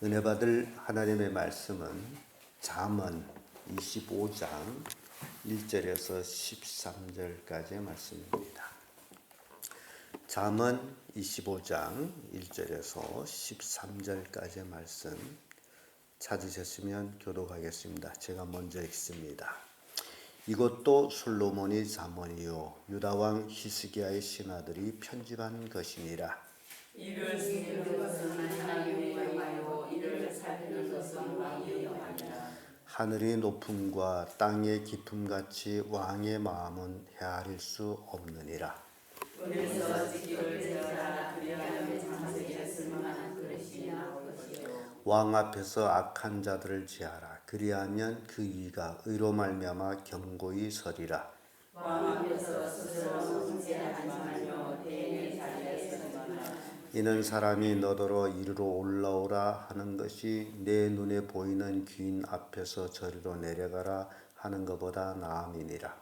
은혜 받을 하나님의 말씀은 잠언 25장 1절에서 13절까지의 말씀입니다. 잠언 25장 1절에서 13절까지의 말씀 찾으셨으면 교독하겠습니다. 제가 먼저 읽습니다. 이것도 솔로몬이 잠언이요 유다왕 히스기야의 신하들이 편집한 것이니라. 이를 숨기는 것은 하나님의 영화요 이를 살피는 것은 왕의 영화니라. 하늘의 높음과 땅의 깊음같이 왕의 마음은 헤아릴 수 없느니라. 은에서 지기를 제어하라. 그리하면 장세기에 쓸만한 그릇이 나올 것이요. 왕 앞에서 악한 자들을 제하라. 그리하면 그 이가 의로 말미암아 견고히 서리라. 왕 앞에서 스스로 승제하지 말며 대인의 자리에 서지 마라. 이는 사람이 너더러 이리로 올라오라 하는 것이 내 눈에 보이는 귀인 앞에서 저리로 내려가라 하는 것보다 나음이니라.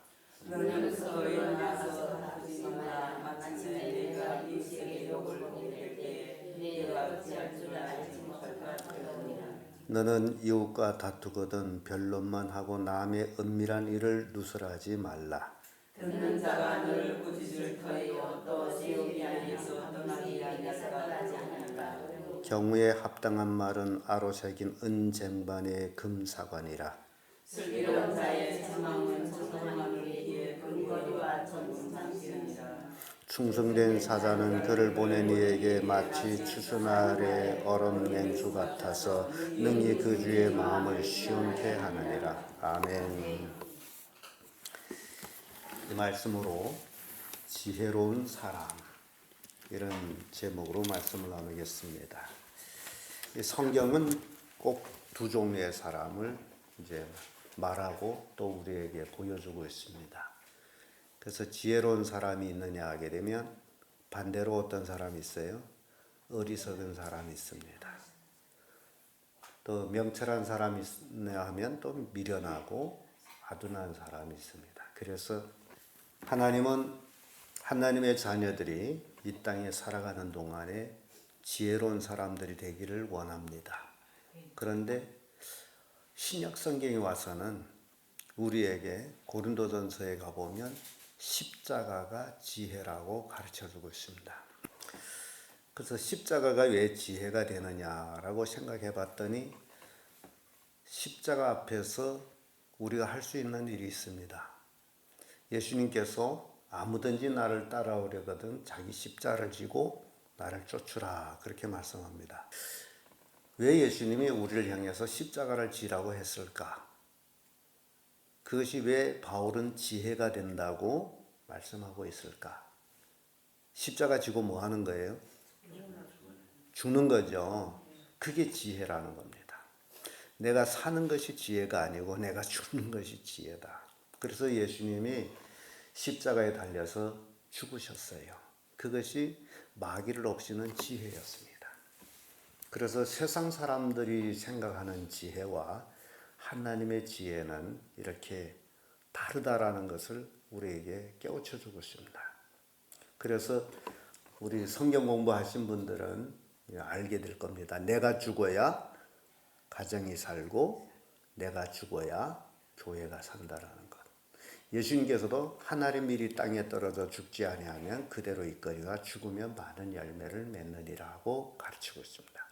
너는 서로 일어나서 다투지 마라. 마침내 내가 이웃에게 욕을 보게 될 때에 내가 어찌할 줄 알지 못할 것 같으니라. 너는 이웃과 다투거든 변론만 하고 남의 은밀한 일을 누설하지 말라. 듣는 자가 너를 꾸짖을 터이요 또 세우기 위해서 떠나기 하지 않는다. 경우에 합당한 말은 아로 새긴 은쟁반의 금사관이라. 슬기로운 자의 책망은 청정함을 위해 근거리와 전승장치니라. 충성된 사자는 그를 보낸 이에게 마치 추수 아래 얼음 냉수 같아서 능히 그 주의 마음을 시원케 하느니라. 아멘. 이 말씀으로 지혜로운 사람 이런 제목으로 말씀을 나누겠습니다. 이 성경은 꼭 두 종류의 사람을 이제 말하고 또 우리에게 보여주고 있습니다. 그래서 지혜로운 사람이 있느냐 하게 되면 반대로 어떤 사람이 있어요? 어리석은 사람이 있습니다. 또 명철한 사람이 있느냐 하면 또 미련하고 아둔한 사람이 있습니다. 그래서 하나님은 하나님의 자녀들이 이 땅에 살아가는 동안에 지혜로운 사람들이 되기를 원합니다. 그런데 신약 성경에 와서는 우리에게 고린도전서에 가보면 십자가가 지혜라고 가르쳐주고 있습니다. 그래서 십자가가 왜 지혜가 되느냐라고 생각해 봤더니 십자가 앞에서 우리가 할 수 있는 일이 있습니다. 예수님께서 아무든지 나를 따라오려거든 자기 십자가를 지고 나를 쫓으라 그렇게 말씀합니다. 왜 예수님이 우리를 향해서 십자가를 지라고 했을까? 그것이 왜 바울은 지혜가 된다고 말씀하고 있을까? 십자가 지고 뭐 하는 거예요? 죽는 거죠. 그게 지혜라는 겁니다. 내가 사는 것이 지혜가 아니고 내가 죽는 것이 지혜다. 그래서 예수님이 십자가에 달려서 죽으셨어요. 그것이 마귀를 없이는 지혜였습니다. 그래서 세상 사람들이 생각하는 지혜와 하나님의 지혜는 이렇게 다르다라는 것을 우리에게 깨우쳐 주고 있습니다. 그래서 우리 성경 공부하신 분들은 알게 될 겁니다. 내가 죽어야 가정이 살고 내가 죽어야 교회가 산다라는 것. 예수님께서도 하늘의 밀이 땅에 떨어져 죽지 아니하면 그대로 있거니와 죽으면 많은 열매를 맺느니라고 가르치고 있습니다.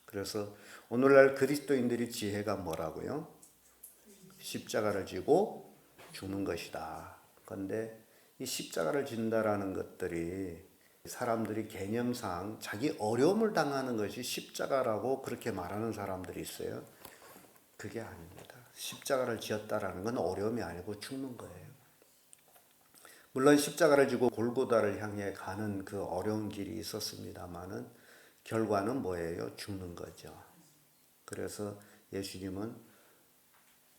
그래서 오늘날 그리스도인들이 지혜가 뭐라고요? 십자가를 지고 죽는 것이다. 그런데 이 십자가를 진다라는 것들이 사람들이 개념상 자기 어려움을 당하는 것이 십자가라고 그렇게 말하는 사람들이 있어요. 그게 아닙니다. 십자가를 지었다라는 건 어려움이 아니고 죽는 거예요. 물론 십자가를 지고 골고다를 향해 가는 그 어려운 길이 있었습니다만은 결과는 뭐예요? 죽는 거죠. 그래서 예수님은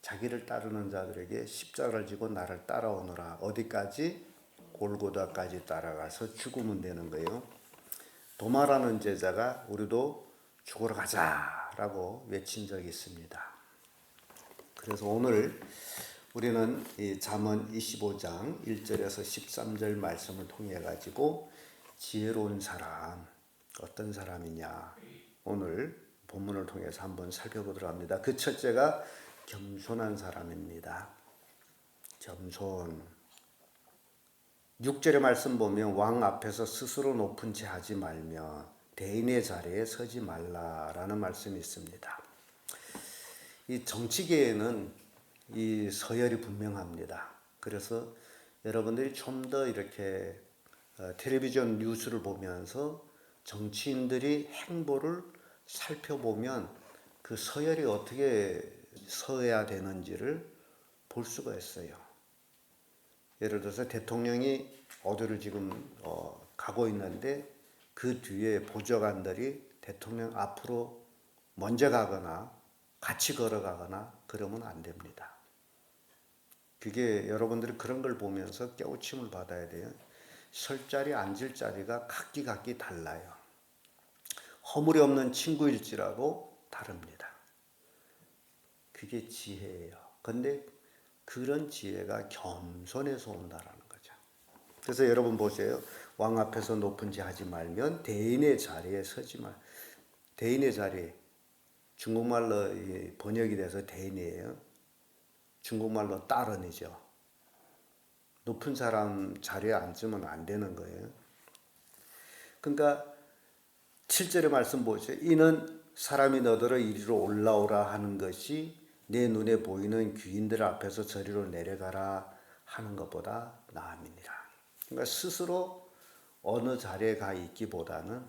자기를 따르는 자들에게 십자가를 지고 나를 따라오너라. 어디까지? 골고다까지 따라가서 죽으면 되는 거예요. 도마라는 제자가 우리도 죽으러 가자라고 외친 적이 있습니다. 그래서 오늘 우리는 이 잠언 25장 1절에서 13절 말씀을 통해 가지고 지혜로운 사람 어떤 사람이냐 오늘 본문을 통해서 한번 살펴보도록 합니다. 그 첫째가 겸손한 사람입니다. 겸손. 6절의 말씀 보면 왕 앞에서 스스로 높은 채 하지 말며 대인의 자리에 서지 말라라는 말씀이 있습니다. 이 정치계에는 이 서열이 분명합니다. 그래서 여러분들이 좀 더 이렇게 텔레비전 뉴스를 보면서 정치인들이 행보를 살펴보면 그 서열이 어떻게 서야 되는지를 볼 수가 있어요. 예를 들어서 대통령이 어디로 지금 가고 있는데 그 뒤에 보좌관들이 대통령 앞으로 먼저 가거나 같이 걸어가거나 그러면 안 됩니다. 그게 여러분들이 그런 걸 보면서 깨우침을 받아야 돼요. 설 자리, 앉을 자리가 각기 달라요. 허물이 없는 친구일지라도 다릅니다. 그게 지혜예요. 근데 그런 지혜가 겸손에서 온다라는 거죠. 그래서 여러분 보세요. 왕 앞에서 높은 지 하지 말면 대인의 자리에 서지 말. 대인의 자리, 중국말로 번역이 돼서 대인이에요. 중국말로 따른이죠. 높은 사람 자리에 앉으면 안 되는 거예요. 그러니까 7절의 말씀 보세요. 이는 사람이 너더러 이리로 올라오라 하는 것이 내 눈에 보이는 귀인들 앞에서 저리로 내려가라 하는 것보다 나음이니라. 그러니까 스스로 어느 자리에 가 있기보다는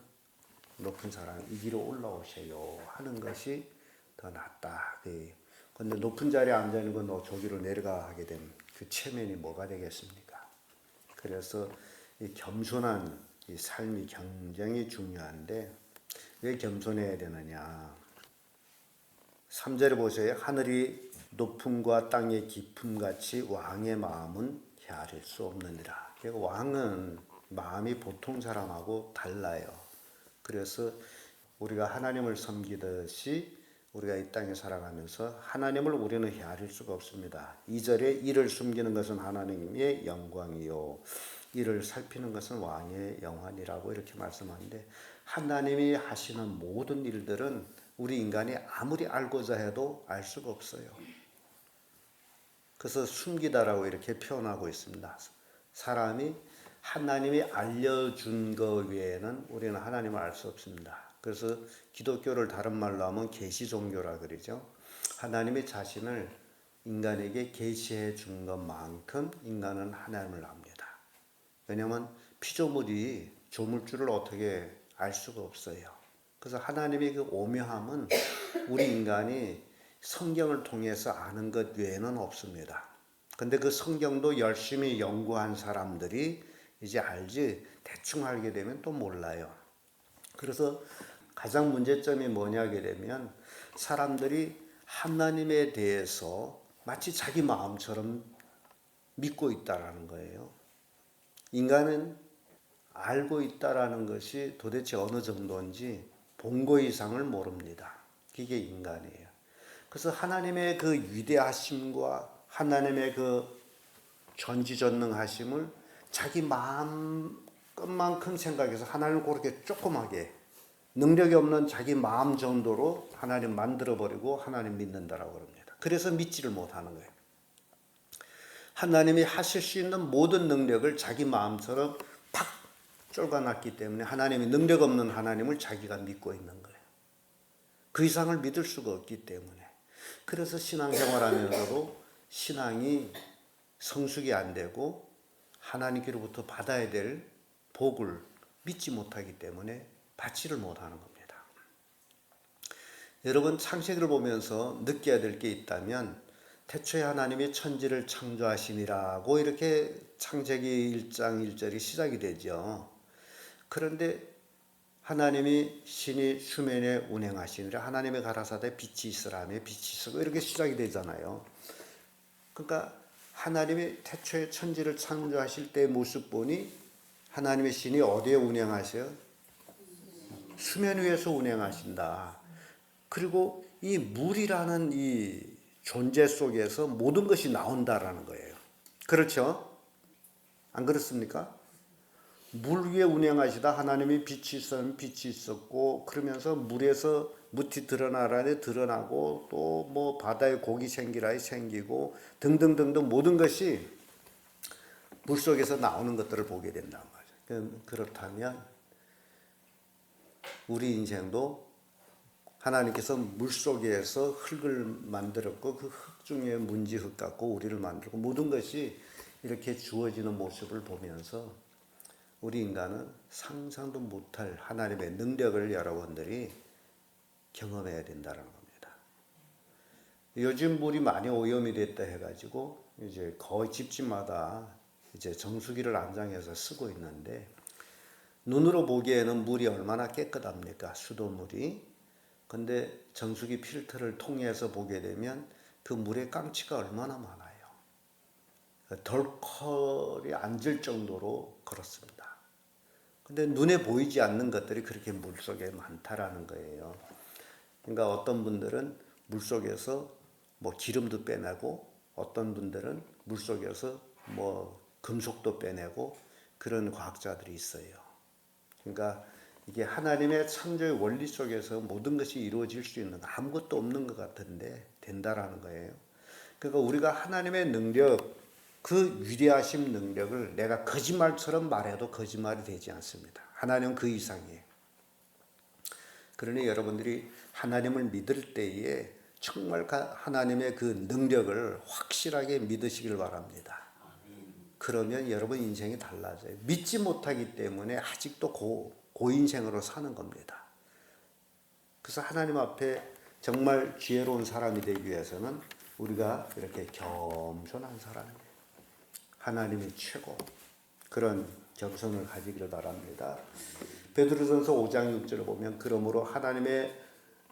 높은 사람 이리로 올라오세요 하는 것이 더 낫다. 그런데 높은 자리에 앉아 있는 건 저기로 내려가 하게 되면 그 체면이 뭐가 되겠습니까? 그래서 이 겸손한 이 삶이 굉장히 중요한데 왜 겸손해야 되느냐? 3절에 보세요. 하늘이 높음과 땅의 깊음 같이 왕의 마음은 헤아릴 수 없느니라. 그러니까 왕은 마음이 보통 사람하고 달라요. 그래서 우리가 하나님을 섬기듯이 우리가 이 땅에 살아가면서 하나님을 우리는 헤아릴 수가 없습니다. 2절에 이를 숨기는 것은 하나님의 영광이요 이를 살피는 것은 왕의 영환이라고 이렇게 말씀하는데 하나님이 하시는 모든 일들은 우리 인간이 아무리 알고자 해도 알 수가 없어요. 그래서 숨기다라고 이렇게 표현하고 있습니다. 사람이 하나님이 알려준 것 외에는 우리는 하나님을 알 수 없습니다. 그래서 기독교를 다른 말로 하면 계시 종교라 그러죠. 하나님이 자신을 인간에게 계시해 준 것만큼 인간은 하나님을 압니다. 왜냐하면 피조물이 조물주를 어떻게 알 수가 없어요. 그래서 하나님의 그 오묘함은 우리 인간이 성경을 통해서 아는 것 외에는 없습니다. 근데 그 성경도 열심히 연구한 사람들이 이제 알지 대충 알게 되면 또 몰라요. 그래서 가장 문제점이 뭐냐게 되면 사람들이 하나님에 대해서 마치 자기 마음처럼 믿고 있다라는 거예요. 인간은 알고 있다라는 것이 도대체 어느 정도인지 본고 이상을 모릅니다. 그게 인간이에요. 그래서 하나님의 그 위대하심과 하나님의 그 전지전능하심을 자기 마음 것만큼 생각해서 하나님을 그렇게 조그맣게 능력이 없는 자기 마음 정도로 하나님 만들어버리고 하나님 믿는다라고 합니다. 그래서 믿지를 못하는 거예요. 하나님이 하실 수 있는 모든 능력을 자기 마음처럼 팍 쫄가놨기 때문에 하나님이 능력 없는 하나님을 자기가 믿고 있는 거예요. 그 이상을 믿을 수가 없기 때문에. 그래서 신앙생활하면서도 신앙이 성숙이 안 되고 하나님께로부터 받아야 될 복을 믿지 못하기 때문에 받지를 못하는 겁니다. 여러분 창세기를 보면서 느껴야 될 게 있다면 태초에 하나님이 천지를 창조하시니라고 이렇게 창세기 1장 1절이 시작이 되죠. 그런데 하나님이 신이 수면에 운행하시니라 하나님의 가라사대 빛이 있으라 하며 빛이 있으고 이렇게 시작이 되잖아요. 그러니까 하나님이 태초에 천지를 창조하실 때의 모습 보니 하나님의 신이 어디에 운행하세요? 수면 위에서 운행하신다. 그리고 이 물이라는 이 존재 속에서 모든 것이 나온다라는 거예요. 그렇죠? 안 그렇습니까? 물 위에 운행하시다 하나님이 빛이 있으면 빛이 있었고, 그러면서 물에서 무티 드러나라니 드러나고, 또 뭐 바다에 고기 생기라니 생기고 등등등등 모든 것이 물 속에서 나오는 것들을 보게 된단 말이죠. 그렇다면 우리 인생도 하나님께서 물 속에서 흙을 만들었고, 그 흙 중에 문지흙 같고 우리를 만들고, 모든 것이 이렇게 주어지는 모습을 보면서 우리 인간은 상상도 못할 하나님의 능력을 여러분들이 경험해야 된다는 겁니다. 요즘 물이 많이 오염이 됐다 해가지고 이제 거의 집집마다 이제 정수기를 안장해서 쓰고 있는데, 눈으로 보기에는 물이 얼마나 깨끗합니까? 수도물이. 근데 정수기 필터를 통해서 보게 되면 그 물의 깡치가 얼마나 많아요. 덜컬이 앉을 정도로 그렇습니다. 근데 눈에 보이지 않는 것들이 그렇게 물속에 많다라는 거예요. 그러니까 어떤 분들은 물속에서 뭐 기름도 빼내고, 어떤 분들은 물속에서 뭐 금속도 빼내고, 그런 과학자들이 있어요. 그러니까 이게 하나님의 창조의 원리 속에서 모든 것이 이루어질 수 있는, 아무것도 없는 것 같은데 된다라는 거예요. 그러니까 우리가 하나님의 능력, 그 위대하신 능력을 내가 거짓말처럼 말해도 거짓말이 되지 않습니다. 하나님은 그 이상이에요. 그러니 여러분들이 하나님을 믿을 때에 정말 하나님의 그 능력을 확실하게 믿으시길 바랍니다. 그러면 여러분 인생이 달라져요. 믿지 못하기 때문에 아직도 고인생으로 사는 겁니다. 그래서 하나님 앞에 정말 지혜로운 사람이 되기 위해서는 우리가 이렇게 겸손한 사람이에요. 하나님이 최고. 그런 겸손을 가지기를 바랍니다. 베드로전서 5장 6절을 보면, 그러므로 하나님의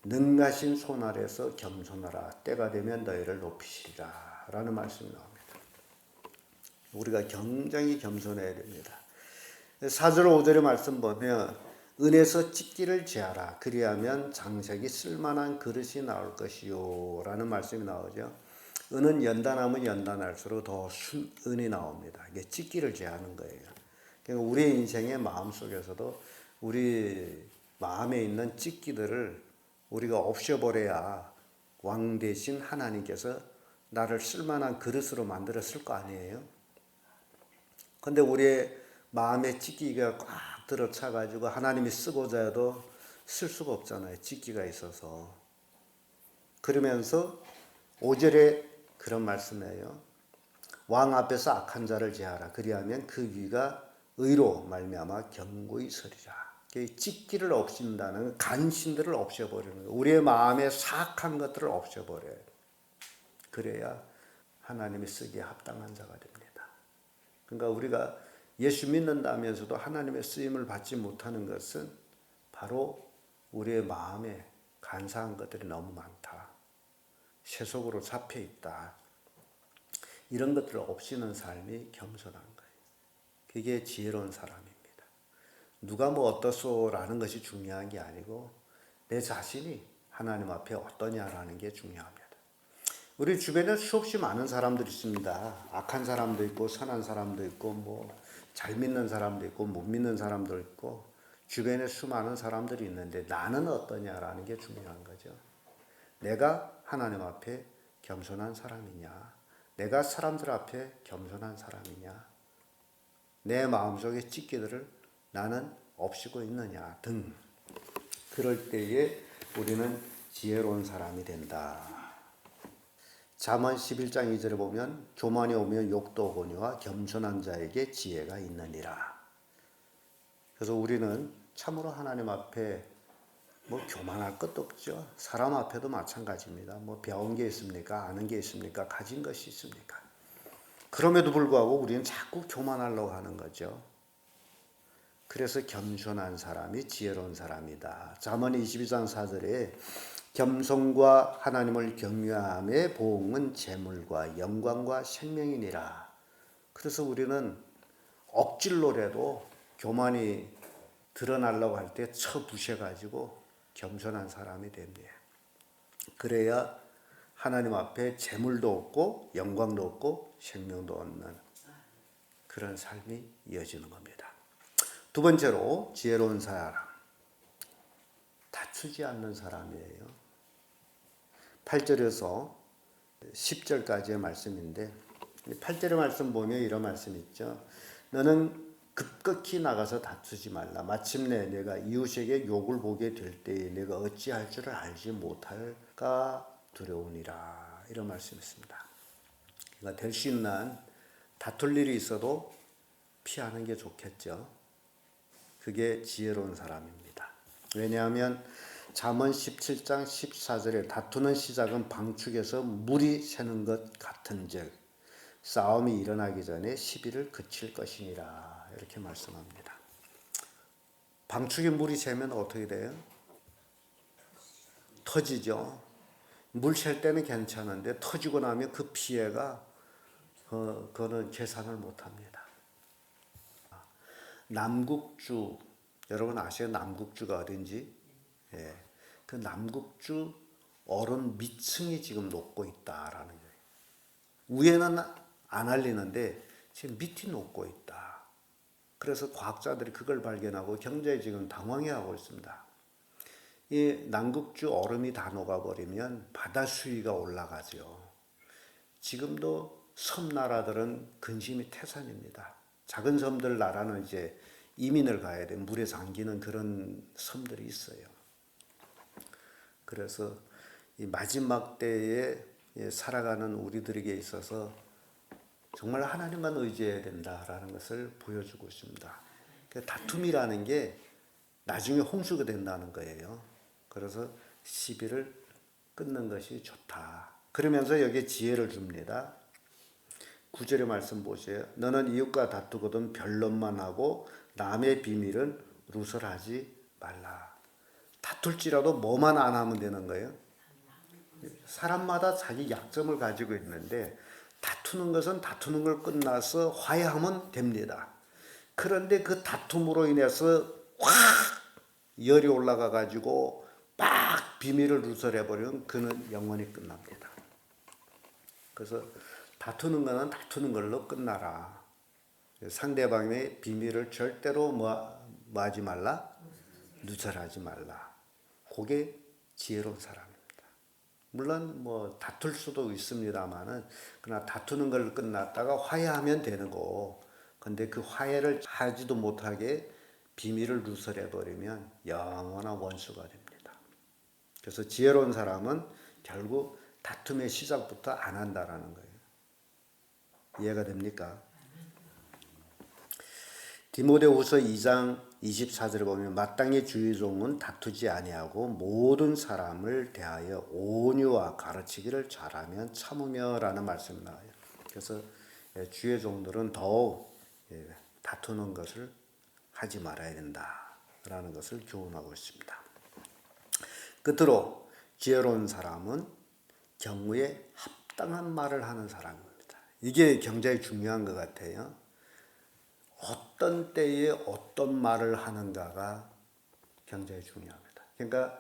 능하신 손 아래서 겸손하라. 때가 되면 너희를 높이시리라 라는 말씀이 나옵니다. 우리가 굉장히 겸손해야 됩니다. 4절 5절의 말씀 보면, 은에서 찢기를 제하라. 그리하면 장색이 쓸만한 그릇이 나올 것이요 라는 말씀이 나오죠. 은은 연단하면 연단할수록 더 은이 나옵니다. 이게 찢기를 제하는 거예요. 그러니까 우리의 인생의 마음속에서도 우리 마음에 있는 찢기들을 우리가 없애버려야 왕 대신 하나님께서 나를 쓸만한 그릇으로 만들었을 거 아니에요. 근데 우리의 마음에 찢기가 꽉 들어차가지고 하나님이 쓰고자 해도 쓸 수가 없잖아요. 찢기가 있어서. 그러면서 5절에 그런 말씀이에요. 왕 앞에서 악한 자를 제하라. 그리하면 그 위가 의로 말미암아 견고히 서리라. 찢기를 없앤다는, 간신들을 없애버리는 거예요. 우리의 마음에 사악한 것들을 없애버려요. 그래야 하나님이 쓰기에 합당한 자가 됩니다. 그러니까 우리가 예수 믿는다면서도 하나님의 쓰임을 받지 못하는 것은 바로 우리의 마음에 간사한 것들이 너무 많다. 세속으로 잡혀 있다. 이런 것들을 없이는 삶이 겸손한 거예요. 그게 지혜로운 사람입니다. 누가 뭐 어떠소라는 것이 중요한 게 아니고 내 자신이 하나님 앞에 어떠냐라는 게 중요합니다. 우리 주변에 수없이 많은 사람들이 있습니다. 악한 사람도 있고 선한 사람도 있고 뭐 잘 믿는 사람도 있고 못 믿는 사람도 있고 주변에 수많은 사람들이 있는데 나는 어떠냐라는 게 중요한 거죠. 내가 하나님 앞에 겸손한 사람이냐, 내가 사람들 앞에 겸손한 사람이냐, 내 마음속의 찢기들을 나는 없이고 있느냐 등, 그럴 때에 우리는 지혜로운 사람이 된다. 잠언 11장 2절에 보면 교만이 오면 욕도 오거니와 겸손한 자에게 지혜가 있느니라. 그래서 우리는 참으로 하나님 앞에 뭐 교만할 것도 없죠. 사람 앞에도 마찬가지입니다. 뭐 배운 게 있습니까? 아는 게 있습니까? 가진 것이 있습니까? 그럼에도 불구하고 우리는 자꾸 교만하려고 하는 거죠. 그래서 겸손한 사람이 지혜로운 사람이다. 잠언 22장 4절에 겸손과 하나님을 경외함의 보응은 재물과 영광과 생명이니라. 그래서 우리는 억질로라도 교만이 드러나려고 할 때 쳐부셔가지고 겸손한 사람이 됩니다. 그래야 하나님 앞에 재물도 없고 영광도 없고 생명도 없는 그런 삶이 이어지는 겁니다. 두 번째로 지혜로운 사람. 다투지 않는 사람이에요. 8절에서 10절까지의 말씀인데 8절의 말씀 보면 이런 말씀이 있죠. 너는 급격히 나가서 다투지 말라. 마침내 내가 이웃에게 욕을 보게 될 때에 내가 어찌할 줄을 알지 못할까 두려우니라. 이런 말씀이 있습니다. 그러니까 될 수 있는 다툴 일이 있어도 피하는 게 좋겠죠. 그게 지혜로운 사람입니다. 왜냐하면 잠언 17장 14절에 다투는 시작은 방축에서 물이 새는 것 같은즉 싸움이 일어나기 전에 시비를 그칠 것이니라. 이렇게 말씀합니다. 방축에 물이 새면 어떻게 돼요? 터지죠. 물 셀 때는 괜찮은데 터지고 나면 그 피해가 그거는 계산을 못합니다. 남국주, 여러분 아세요? 남국주가 어딘지? 예, 그 남국주 얼음 밑층이 지금 녹고 있다라는 거예요. 위에는 안 알리는데 지금 밑이 녹고 있다. 그래서 과학자들이 그걸 발견하고 경제에 지금 당황해하고 있습니다. 이 남국주 얼음이 다 녹아버리면 바다 수위가 올라가죠. 지금도 섬나라들은 근심이 태산입니다. 작은 섬들 나라는 이제 이민을 가야 돼. 물에 잠기는 그런 섬들이 있어요. 그래서 이 마지막 때에 살아가는 우리들에게 있어서 정말 하나님만 의지해야 된다라는 것을 보여주고 있습니다. 다툼이라는 게 나중에 홍수가 된다는 거예요. 그래서 시비를 끊는 것이 좋다. 그러면서 여기에 지혜를 줍니다. 9절의 말씀 보세요. 너는 이웃과 다투거든 변론만 하고 남의 비밀은 누설하지 말라. 다툴지라도 뭐만 안 하면 되는 거예요. 사람마다 자기 약점을 가지고 있는데 다투는 것은 다투는 걸 끝나서 화해하면 됩니다. 그런데 그 다툼으로 인해서 확 열이 올라가 가지고 막 비밀을 누설해 버리면 그는 영원히 끝납니다. 그래서 다투는 거는 다투는 걸로 끝나라. 상대방의 비밀을 절대로 뭐 하지 말라? 누설하지 말라. 그게 지혜로운 사람입니다. 물론 뭐 다툴 수도 있습니다만은 그러나 다투는 걸 끝났다가 화해하면 되는 거고, 근데 그 화해를 하지도 못하게 비밀을 누설해 버리면 영원한 원수가 됩니다. 그래서 지혜로운 사람은 결국 다툼의 시작부터 안 한다라는 거예요. 이해가 됩니까? 디모데후서 2장 24절에 보면 마땅히 주의 종은 다투지 아니하고 모든 사람을 대하여 온유와 가르치기를 잘하면 참으며라는 말씀이 나와요. 그래서 주의 종들은 더욱 다투는 것을 하지 말아야 된다라는 것을 교훈하고 있습니다. 끝으로 지혜로운 사람은 경우에 합당한 말을 하는 사람입니다. 이게 굉장히 중요한 것 같아요. 어떤 때에 어떤 말을 하는가가 굉장히 중요합니다. 그러니까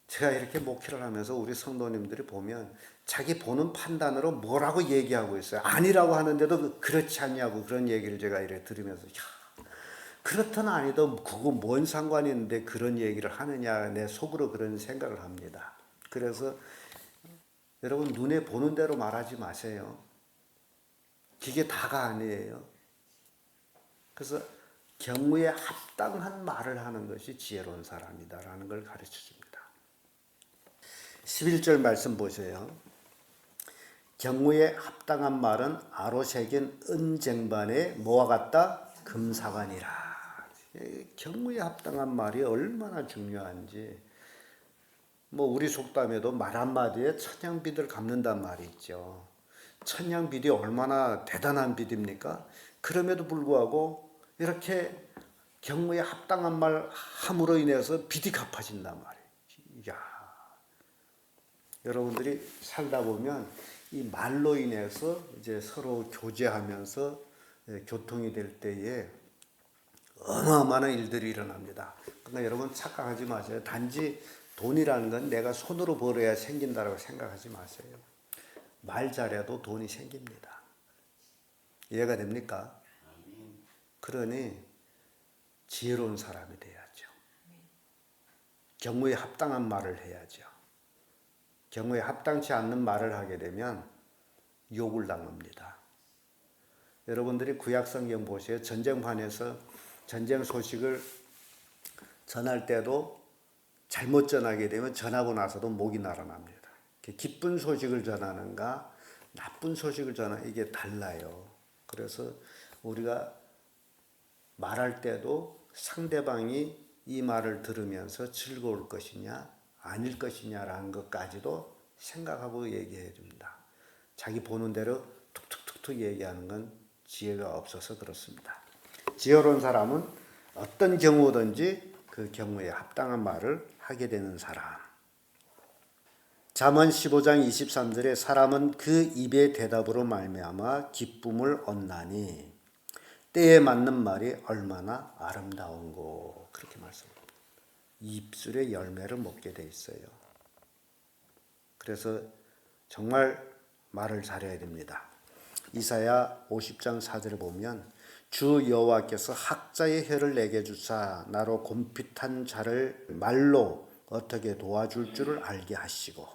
제가 이렇게 목회를 하면서 우리 성도님들이 보면 자기 보는 판단으로 뭐라고 얘기하고 있어요. 아니라고 하는데도 그렇지 않냐고 그런 얘기를 제가 이렇게 들으면서 그렇든 아니든 그거 뭔 상관이 있는데 그런 얘기를 하느냐, 내 속으로 그런 생각을 합니다. 그래서 여러분 눈에 보는 대로 말하지 마세요. 그게 다가 아니에요. 그래서 경우에 합당한 말을 하는 것이 지혜로운 사람이다라는 걸 가르쳐 줍니다. 11절 말씀 보세요. 경우에 합당한 말은 아로 새긴 은쟁반에 뭐와 같다? 금사관이라. 경우에 합당한 말이 얼마나 중요한지, 뭐 우리 속담에도 말 한마디에 천냥비들 갚는단 말이 있죠. 천냥비디 얼마나 대단한 비디입니까? 그럼에도 불구하고 이렇게 경우에 합당한 말 함으로 인해서 빚이 갚아진단 말이에요. 이야, 여러분들이 살다 보면 이 말로 인해서 이제 서로 교제하면서 교통이 될 때에 어마어마한 일들이 일어납니다. 그러니까 여러분 착각하지 마세요. 단지 돈이라는 건 내가 손으로 벌어야 생긴다라고 생각하지 마세요. 말 잘해도 돈이 생깁니다. 이해가 됩니까? 그러니 지혜로운 사람이 돼야죠. 경우에 합당한 말을 해야죠. 경우에 합당치 않는 말을 하게 되면 욕을 당합니다. 여러분들이 구약성경 보세요. 전쟁판에서 전쟁 소식을 전할 때도 잘못 전하게 되면 전하고 나서도 목이 날아납니다. 기쁜 소식을 전하는가 나쁜 소식을 전하는 이게 달라요. 그래서 우리가 말할 때도 상대방이 이 말을 들으면서 즐거울 것이냐 아닐 것이냐라는 것까지도 생각하고 얘기해야 됩니다. 자기 보는 대로 툭툭툭툭 얘기하는 건 지혜가 없어서 그렇습니다. 지혜로운 사람은 어떤 경우든지 그 경우에 합당한 말을 하게 되는 사람. 잠언 15장 23절에 사람은 그 입의 대답으로 말미암아 기쁨을 얻나니 때에 맞는 말이 얼마나 아름다운고 그렇게 말씀합니다. 입술의 열매를 먹게 돼 있어요. 그래서 정말 말을 잘해야 됩니다. 이사야 50장 4절에 보면 주 여호와께서 학자의 혀를 내게 주사 나로 곰핏한 자를 말로 어떻게 도와줄 줄을 알게 하시고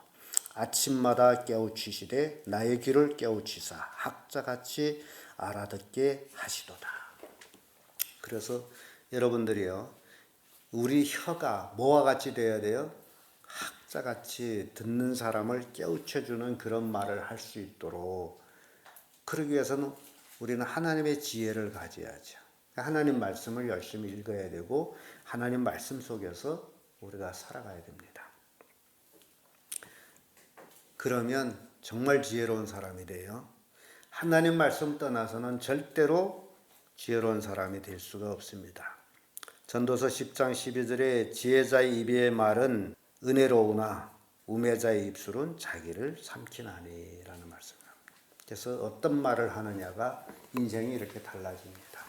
아침마다 깨우치시되 나의 귀를 깨우치사 학자같이 알아듣게 하시도다. 그래서 여러분들이요, 우리 혀가 뭐와 같이 되어야 돼요? 학자같이 듣는 사람을 깨우쳐주는 그런 말을 할 수 있도록, 그러기 위해서는 우리는 하나님의 지혜를 가져야죠. 하나님 말씀을 열심히 읽어야 되고 하나님 말씀 속에서 우리가 살아가야 됩니다. 그러면 정말 지혜로운 사람이 돼요. 하나님 말씀 떠나서는 절대로 지혜로운 사람이 될 수가 없습니다. 전도서 10장 12절에 지혜자의 입의 말은 은혜로우나 우매자의 입술은 자기를 삼키나니 라는 말씀입니다. 그래서 어떤 말을 하느냐가 인생이 이렇게 달라집니다.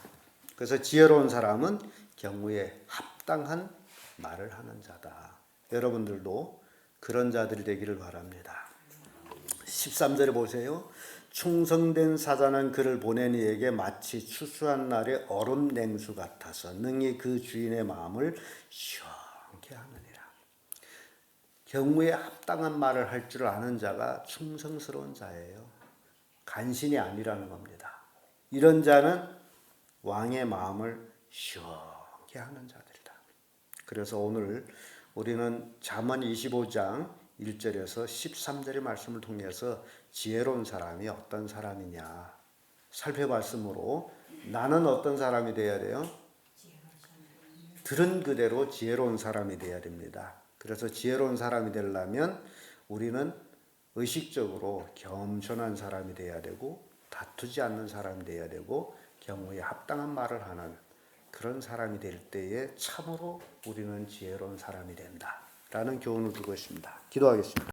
그래서 지혜로운 사람은 경우에 합당한 말을 하는 자다. 여러분들도 그런 자들이 되기를 바랍니다. 13절에 보세요. 충성된 사자는 그를 보낸 이에게 마치 추수한 날의 얼음 냉수 같아서 능히 그 주인의 마음을 시원케 하느니라. 경우에 합당한 말을 할 줄 아는 자가 충성스러운 자예요. 간신이 아니라는 겁니다. 이런 자는 왕의 마음을 시원케 하는 자들이다. 그래서 오늘 우리는 잠언 25장 1절에서 13절의 말씀을 통해서 지혜로운 사람이 어떤 사람이냐 살펴봤으므로 나는 어떤 사람이 되어야 돼요? 들은 그대로 지혜로운 사람이 되어야 됩니다. 그래서 지혜로운 사람이 되려면 우리는 의식적으로 겸손한 사람이 되어야 되고 다투지 않는 사람이 되어야 되고 경우에 합당한 말을 하는 그런 사람이 될 때에 참으로 우리는 지혜로운 사람이 된다 라는 교훈을 두고 있습니다. 기도하겠습니다.